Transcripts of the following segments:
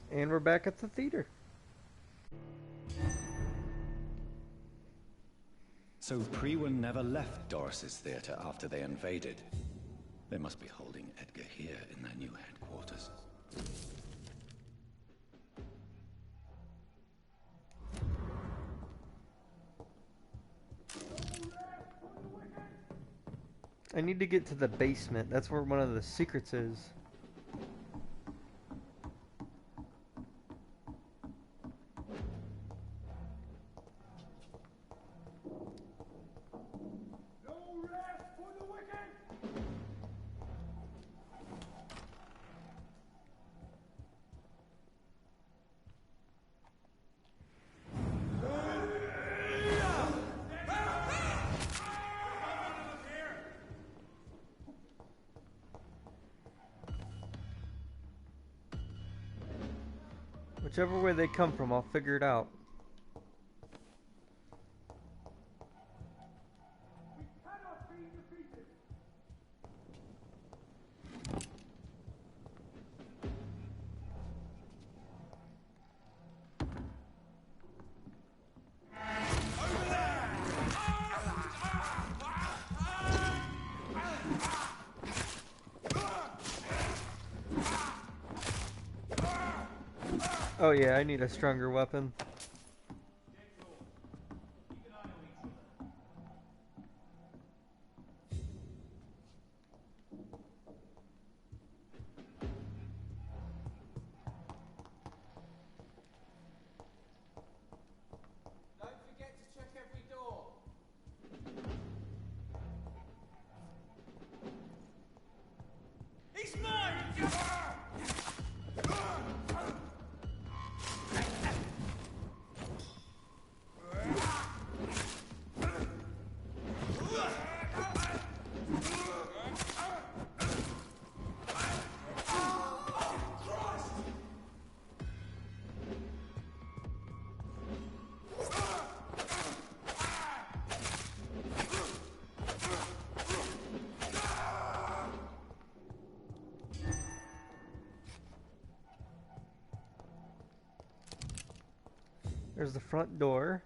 And we're back at the theater. So Priwen never left Doris's theatre after they invaded. They must be holding Edgar here in their new headquarters. I need to get to the basement. That's where one of the secrets is. Whichever way they come from, I'll figure it out. Oh yeah, I need a stronger weapon. Don't forget to check every door. He's mine! There's the front door.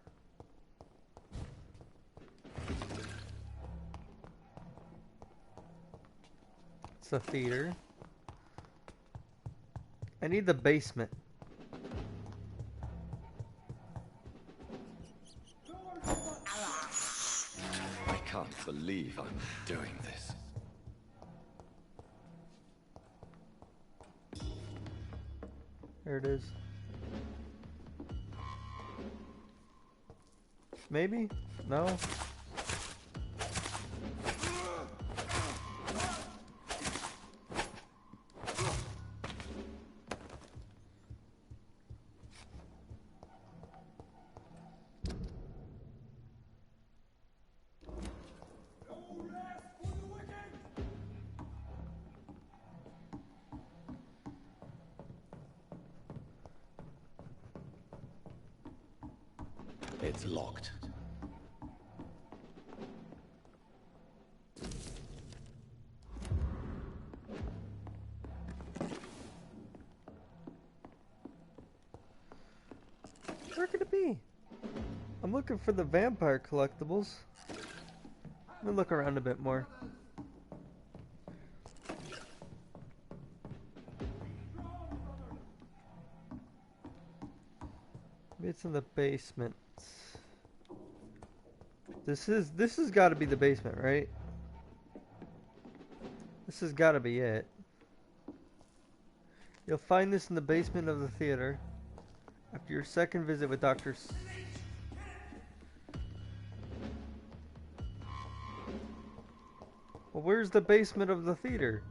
It's a theater. I need the basement. I can't believe I'm doing this. There it is. Maybe? No? It's locked. Where could it be? I'm looking for the vampire collectibles. Let me look around a bit more. Maybe it's in the basement. This has got to be the basement, right? This has got to be it. You'll find this in the basement of the theater after your second visit with Dr. Well, where's the basement of the theater?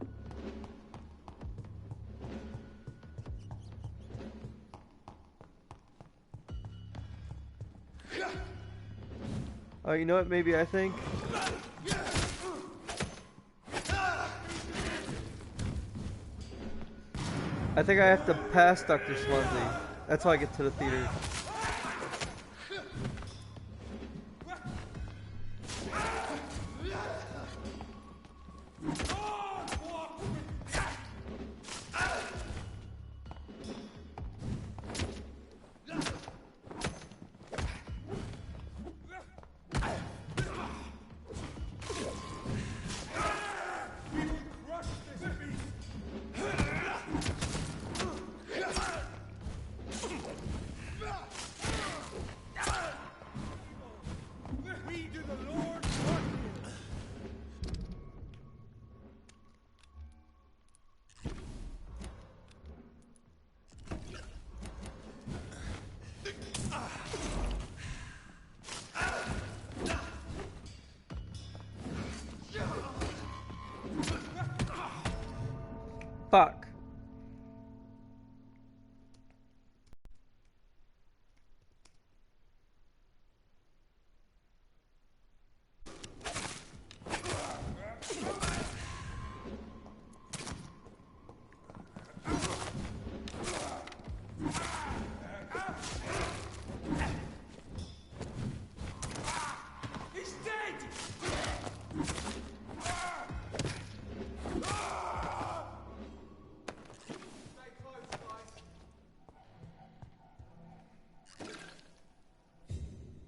Oh, you know what? Maybe I think. I think I have to pass Dr. Swansea. That's how I get to the theater.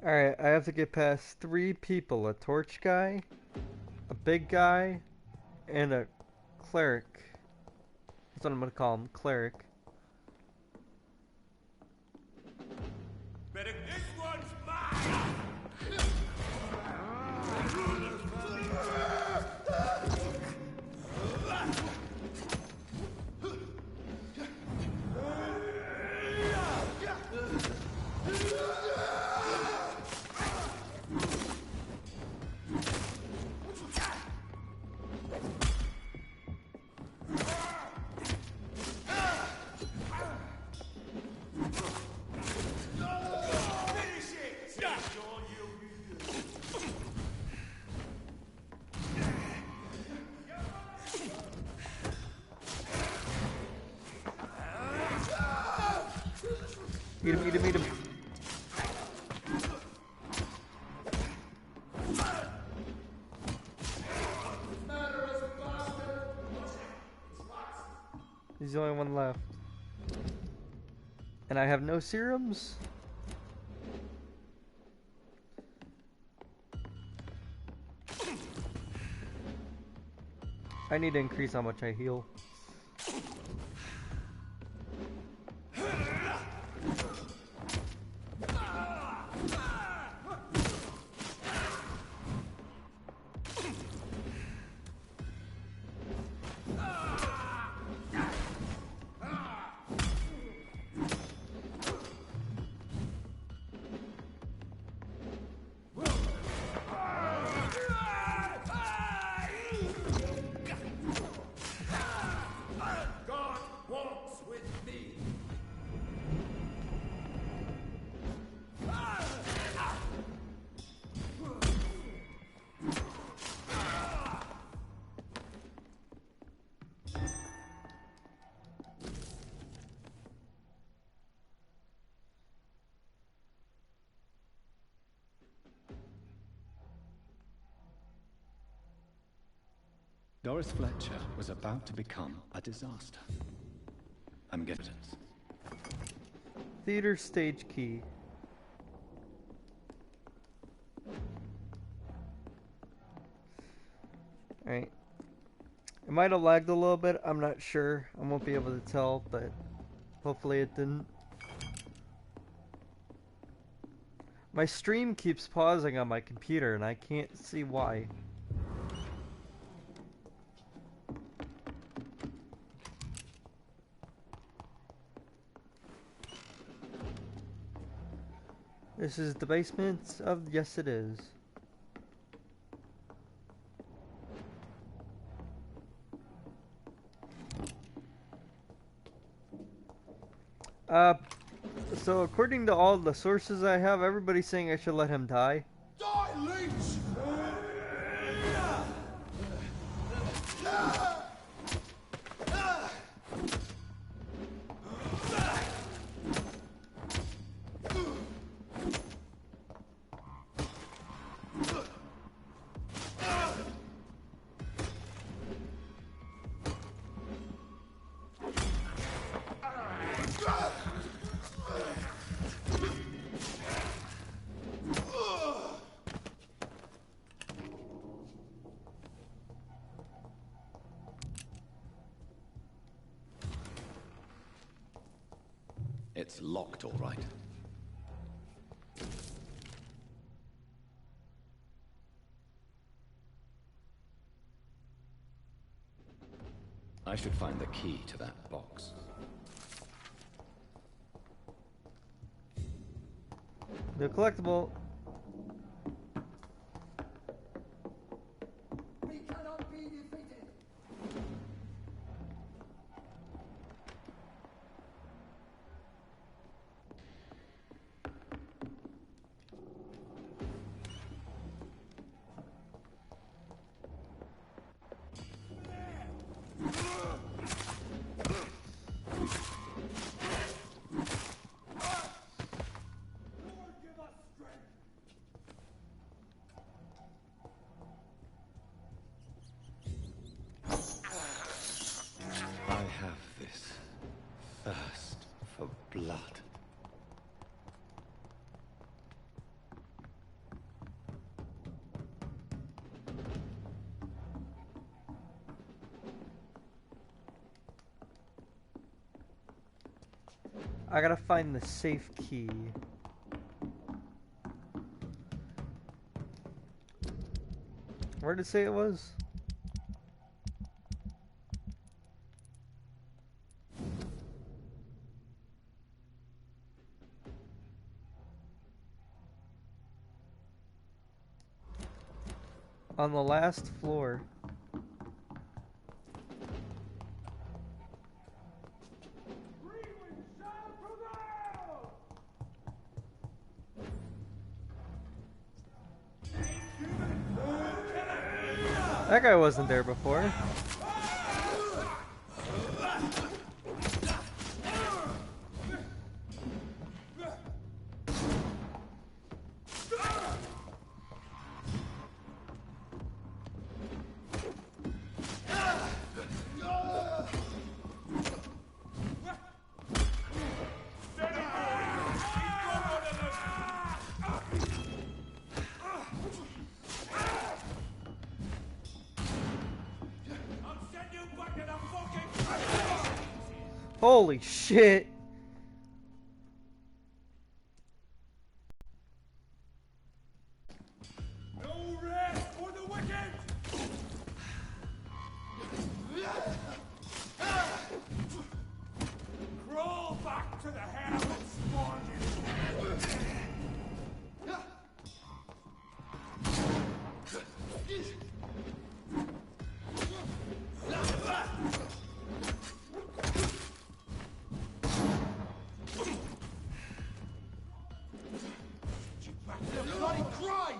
Alright, I have to get past 3 people. A torch guy, a big guy, and a cleric. That's what I'm gonna call him, cleric. Better, this one's mine! Eat him, eat him, eat him. He's the only one left. And I have no serums? I need to increase how much I heal. Doris Fletcher was about to become a disaster. I'm getting it. Theater stage key. Alright. It might have lagged a little bit, I'm not sure. I won't be able to tell, but hopefully it didn't. My stream keeps pausing on my computer and I can't see why. This is the basement of... Yes, it is. So according to all the sources I have, everybody's saying I should let him die. Die, leech! It's locked, all right. I should find the key to that box. The collectible. We cannot be defeated. I gotta find the safe key. Where did it say it was? On the last floor. That guy wasn't there before. Holy shit! No rest for the wicked! Crawl back to the hell that spawned you! Bloody cry!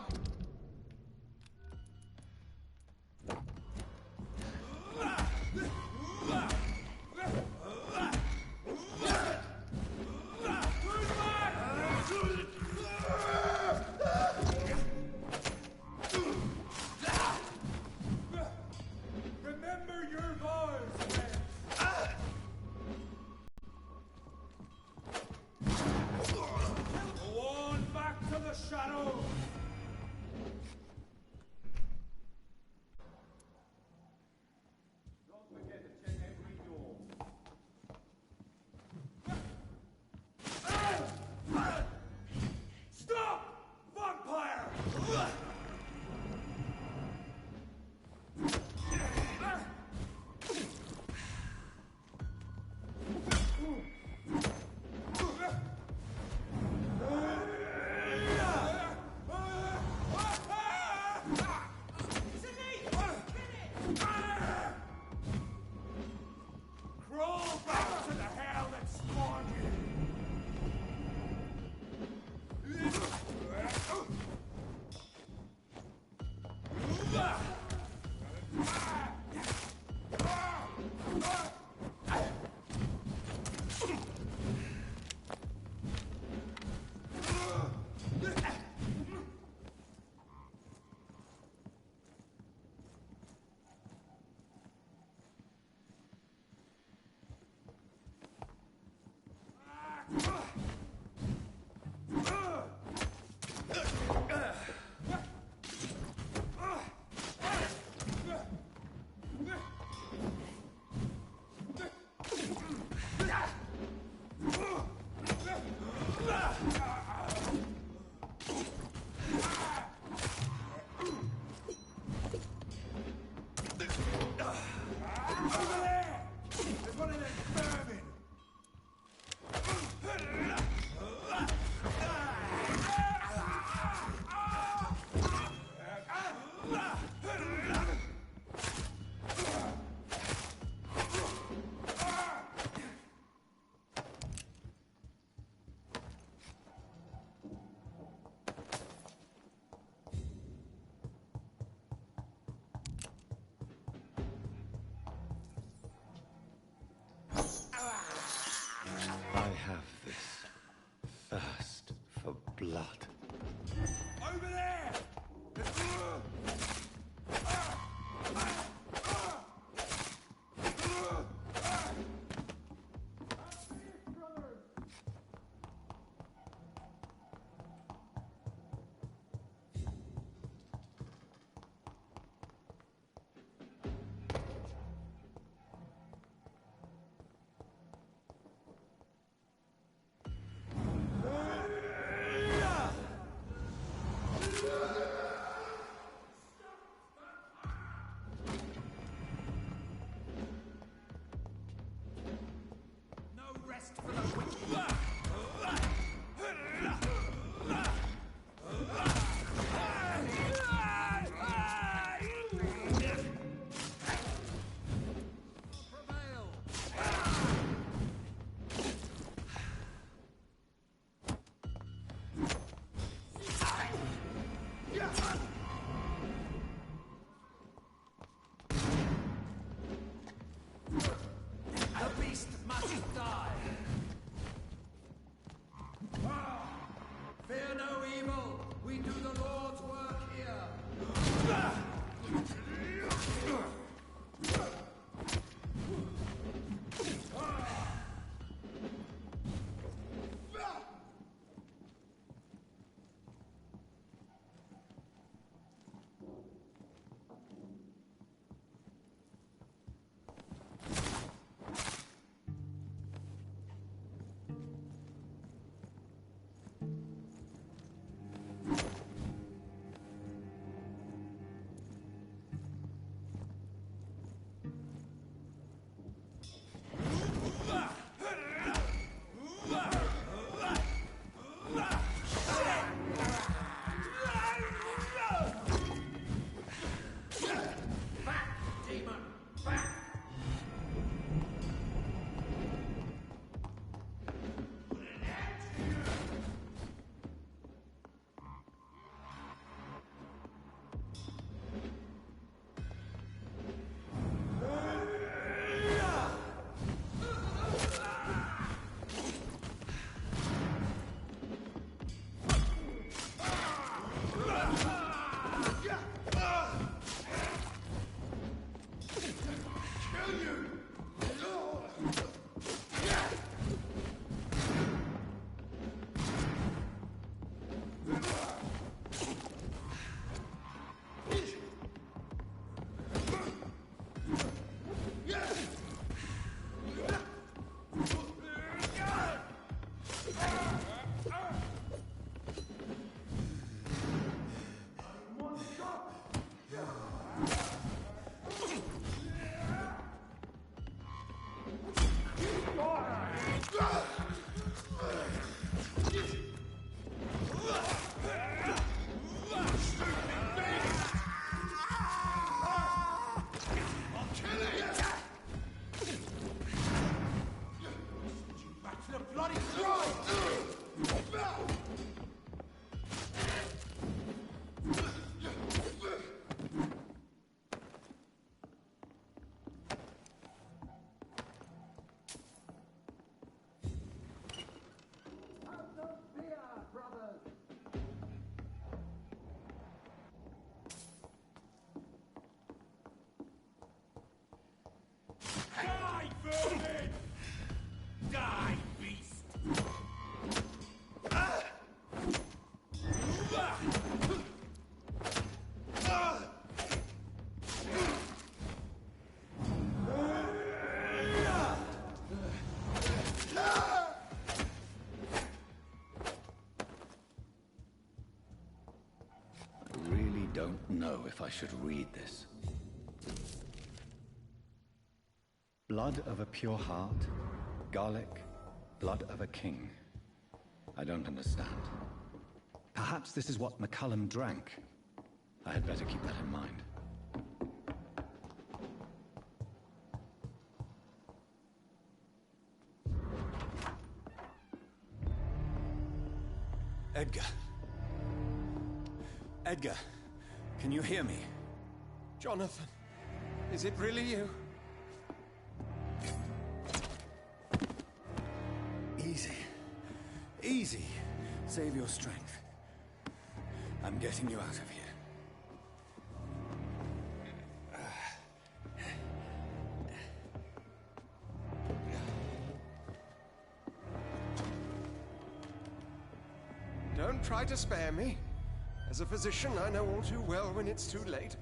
Remember your vows, friends. Go on back to the shadows. Don't forget to check every door. Stop! Vampyr! Crawl back to the hell that spawned you! I have this thirst for blood. Over there! Don't know if I should read this. Blood of a pure heart, garlic, blood of a king. I don't understand. Perhaps this is what McCullum drank. I had better keep that in mind. Edgar. Edgar, can you hear me? Jonathan, is it really you? Easy. Easy. Save your strength. I'm getting you out of here. Don't try to spare me. As a physician, I know all too well when it's too late.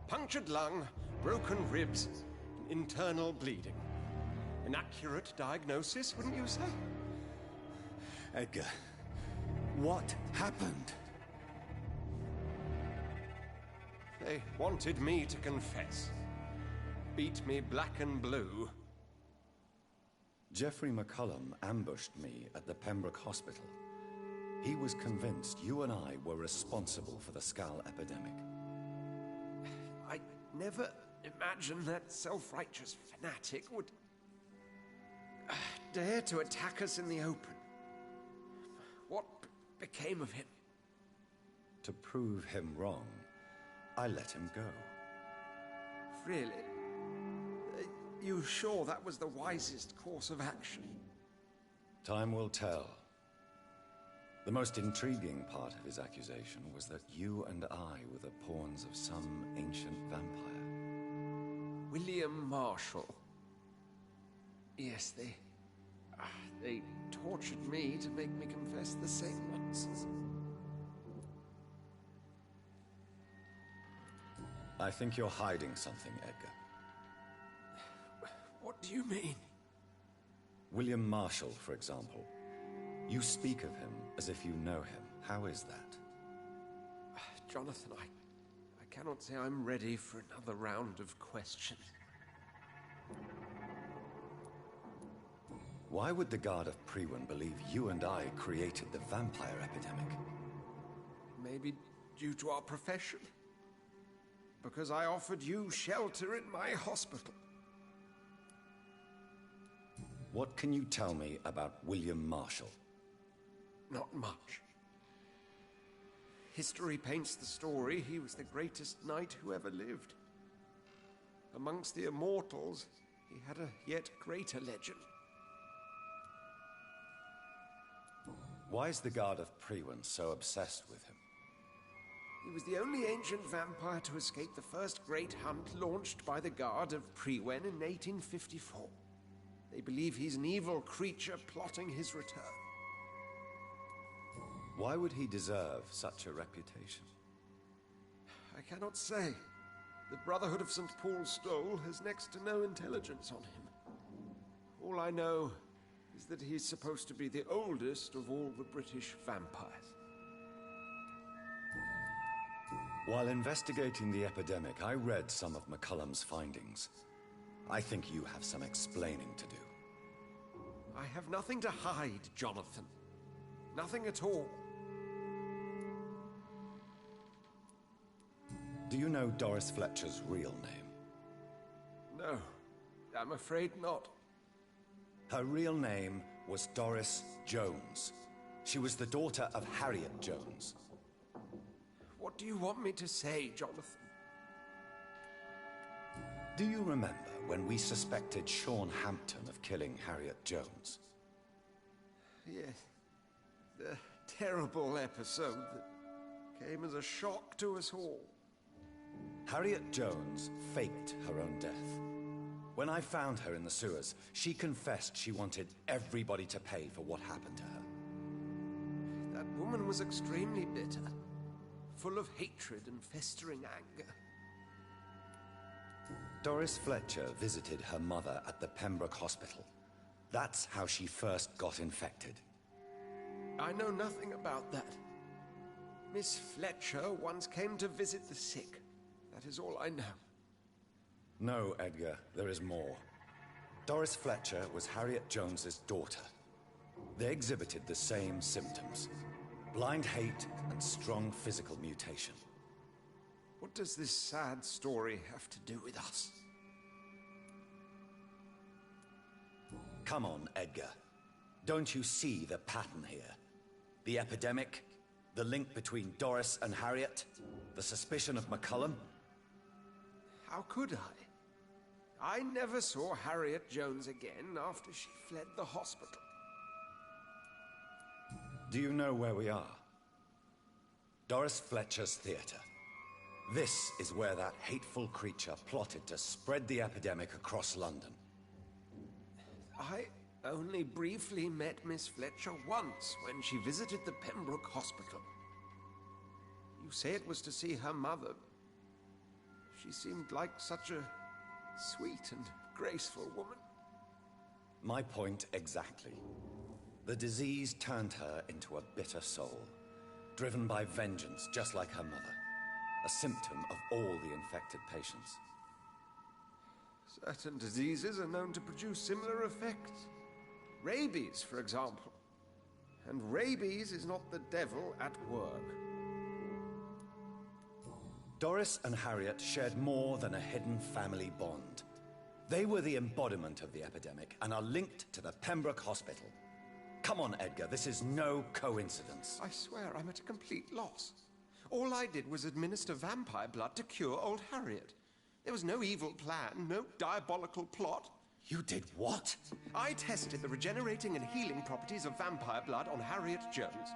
Punctured lung, broken ribs, internal bleeding. An accurate diagnosis, wouldn't you say? Edgar, what happened? They wanted me to confess. Beat me black and blue. Geoffrey McCullum ambushed me at the Pembroke Hospital. He was convinced you and I were responsible for the Skal epidemic. I never imagined that self-righteous fanatic would dare to attack us in the open. What became of him? To prove him wrong, I let him go. Really? You sure that was the wisest course of action? Time will tell. The most intriguing part of his accusation was that you and I were the pawns of some ancient vampire. William Marshall. Yes, they tortured me to make me confess the same nonsense. I think you're hiding something, Edgar. What do you mean? William Marshall, for example. You speak of him as if you know him. How is that? Jonathan, I cannot say I'm ready for another round of questions. Why would the Guard of Priwen believe you and I created the vampire epidemic? Maybe due to our profession? Because I offered you shelter in my hospital. What can you tell me about William Marshall? Not much. History paints the story he was the greatest knight who ever lived. Amongst the immortals, he had a yet greater legend. Why is the Guard of Priwen so obsessed with him? He was the only ancient vampire to escape the first great hunt launched by the Guard of Priwen in 1854. They believe he's an evil creature plotting his return. Why would he deserve such a reputation? I cannot say. The Brotherhood of St. Paul's Stole has next to no intelligence on him. All I know is that he's supposed to be the oldest of all the British vampires. While investigating the epidemic, I read some of McCullum's findings. I think you have some explaining to do. I have nothing to hide, Jonathan. Nothing at all. Do you know Doris Fletcher's real name? No, I'm afraid not. Her real name was Doris Jones. She was the daughter of Harriet Jones. What do you want me to say, Jonathan? Do you remember when we suspected Sean Hampton of killing Harriet Jones? Yes. The terrible episode that came as a shock to us all. Harriet Jones faked her own death. When I found her in the sewers, she confessed she wanted everybody to pay for what happened to her. That woman was extremely bitter, full of hatred and festering anger. Doris Fletcher visited her mother at the Pembroke Hospital. That's how she first got infected. I know nothing about that. Miss Fletcher once came to visit the sick. That is all I know. No, Edgar, there is more. Doris Fletcher was Harriet Jones's daughter. They exhibited the same symptoms: blind hate and strong physical mutation. What does this sad story have to do with us? Come on, Edgar. Don't you see the pattern here? The epidemic, the link between Doris and Harriet, the suspicion of McCullum. How could I? I never saw Harriet Jones again after she fled the hospital. Do you know where we are? Doris Fletcher's theater. This is where that hateful creature plotted to spread the epidemic across London. I only briefly met Miss Fletcher once when she visited the Pembroke Hospital. You say it was to see her mother. She seemed like such a sweet and graceful woman. My point exactly. The disease turned her into a bitter soul, driven by vengeance just like her mother. A symptom of all the infected patients. Certain diseases are known to produce similar effects. Rabies, for example. And rabies is not the devil at work. Doris and Harriet shared more than a hidden family bond. They were the embodiment of the epidemic and are linked to the Pembroke Hospital. Come on, Edgar, this is no coincidence. I swear I'm at a complete loss. All I did was administer vampire blood to cure old Harriet. There was no evil plan, no diabolical plot. You did what? I tested the regenerating and healing properties of vampire blood on Harriet Jones.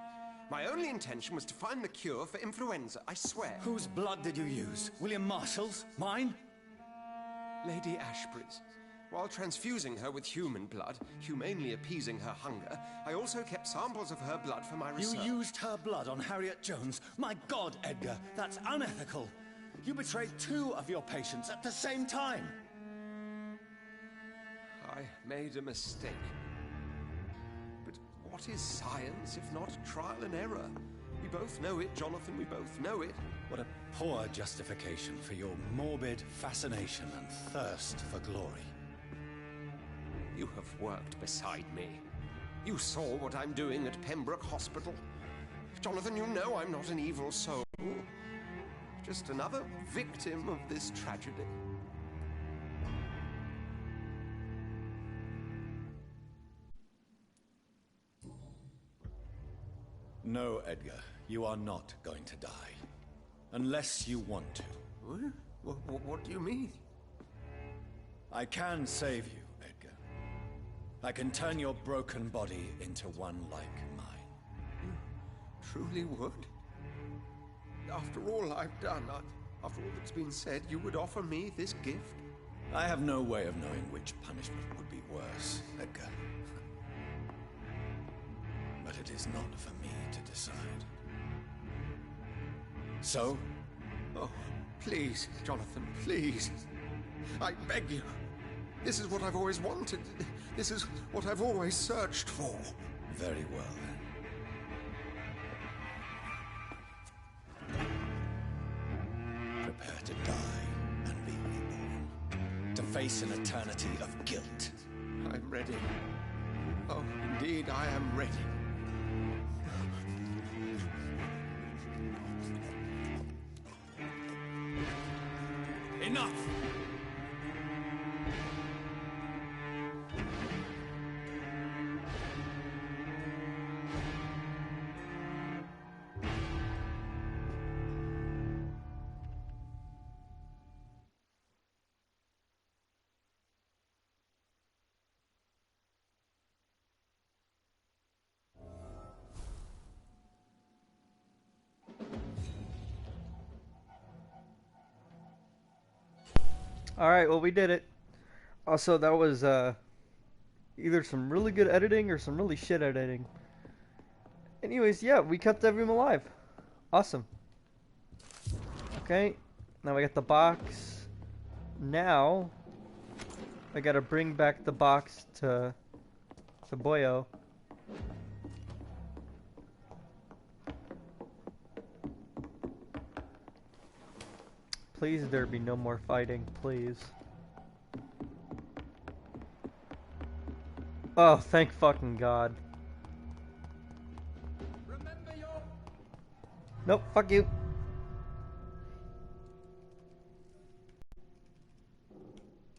My only intention was to find the cure for influenza, I swear. Whose blood did you use? William Marshall's? Mine? Lady Ashbury's. While transfusing her with human blood, humanely appeasing her hunger, I also kept samples of her blood for my research. You used her blood on Harriet Jones? My God, Edgar, that's unethical. You betrayed 2 of your patients at the same time. I made a mistake. But what is science if not trial and error? We both know it, Jonathan, we both know it. What a poor justification for your morbid fascination and thirst for glory. You have worked beside me. You saw what I'm doing at Pembroke Hospital. Jonathan, you know I'm not an evil soul. Just another victim of this tragedy. No, Edgar, you are not going to die. Unless you want to. What do you mean? I can save you, Edgar. I can turn your broken body into one like mine. You truly would? After all I've done, after all that's been said, you would offer me this gift? I have no way of knowing which punishment would be worse, Edgar. But it is not for me to decide. So? Oh, please, Jonathan, please. I beg you. This is what I've always wanted. This is what I've always searched for. Very well, then. Prepare to die and be reborn. To face an eternity of guilt. I'm ready. Oh, indeed, I am ready. Enough! Alright, well, we did it. Also, that was either some really good editing or some really shit editing. Anyways, yeah, we kept everyone alive. Awesome. Okay, now we got the box. Now, I gotta bring back the box to Boyo. Please, there be no more fighting, please. Oh, thank fucking God. Remember your... Nope, fuck you.